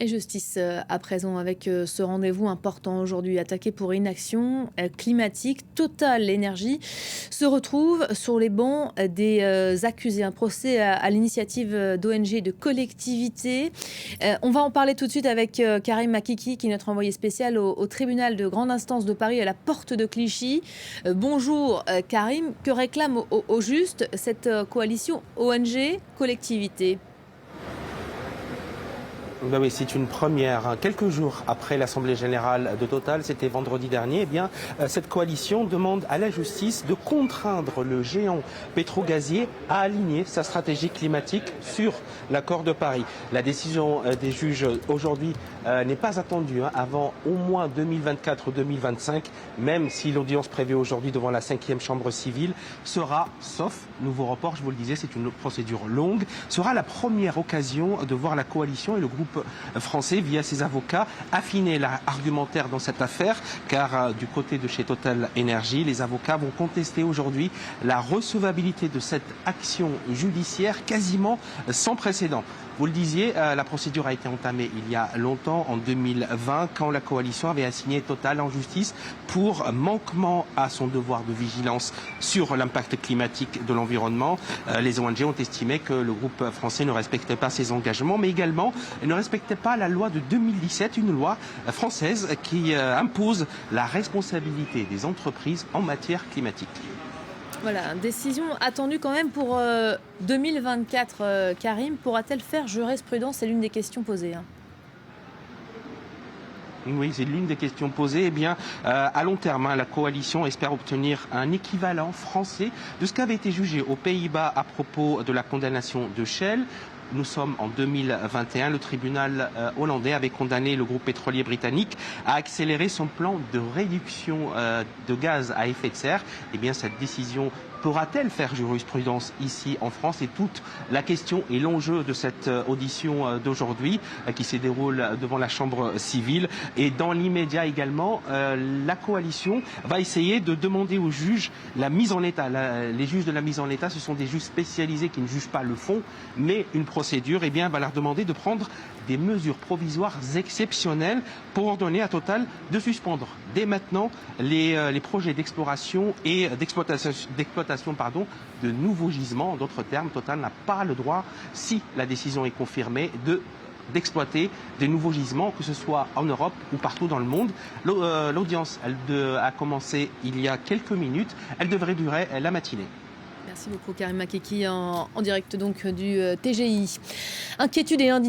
Et justice à présent avec ce rendez-vous important aujourd'hui, attaqué pour inaction climatique. Total Énergie se retrouve sur les bancs des accusés. Un procès à l'initiative d'ONG et de collectivités. On va en parler tout de suite avec Karim Makiki, qui est notre envoyé spécial au tribunal de grande instance de Paris à la porte de Clichy. Bonjour Karim, que réclame au juste cette coalition ONG-collectivités? Ben oui, c'est une première. Quelques jours après l'Assemblée générale de Total, c'était vendredi dernier, eh bien, cette coalition demande à la justice de contraindre le géant pétrogazier à aligner sa stratégie climatique sur l'accord de Paris. La décision des juges aujourd'hui n'est pas attendue avant au moins 2024 ou 2025, même si l'audience prévue aujourd'hui devant la 5e chambre civile sera, sauf nouveau report, je vous le disais, c'est une procédure longue, sera la première occasion de voir la coalition et le groupe français, via ses avocats, affiner l'argumentaire dans cette affaire, car du côté de chez Total Énergie, les avocats vont contester aujourd'hui la recevabilité de cette action judiciaire quasiment sans précédent. Vous le disiez, la procédure a été entamée il y a longtemps, en 2020, quand la coalition avait assigné Total en justice pour manquement à son devoir de vigilance sur l'impact climatique de l'environnement. Les ONG ont estimé que le groupe français ne respectait pas ses engagements, mais également ne respectait pas la loi de 2017, une loi française qui impose la responsabilité des entreprises en matière climatique. Voilà, décision attendue quand même pour 2024. Karim, pourra-t-elle faire jurisprudence? C'est l'une des questions posées. Oui, c'est l'une des questions posées. Eh bien, à long terme, la coalition espère obtenir un équivalent français de ce qui avait été jugé aux Pays-Bas à propos de la condamnation de Shell. Nous sommes en 2021. Le tribunal hollandais avait condamné le groupe pétrolier britannique à accélérer son plan de réduction de gaz à effet de serre. Eh bien, cette décision pourra-t-elle faire jurisprudence ici en France? Et toute la question et l'enjeu de cette audition d'aujourd'hui qui se déroule devant la Chambre civile. Et dans l'immédiat également, la coalition va essayer de demander aux juges la mise en état. Les juges de la mise en état, ce sont des juges spécialisés qui ne jugent pas le fond, mais une procédure. Eh bien, va leur demander de prendre des mesures provisoires exceptionnelles pour ordonner à Total de suspendre dès maintenant les projets d'exploration et d'exploitation de nouveaux gisements. En d'autres termes, Total n'a pas le droit, si la décision est confirmée, d'exploiter des nouveaux gisements, que ce soit en Europe ou partout dans le monde. L'audience a commencé il y a quelques minutes. Elle devrait durer la matinée. Merci beaucoup Karim Makiki en direct donc du TGI. Inquiétude et indignation.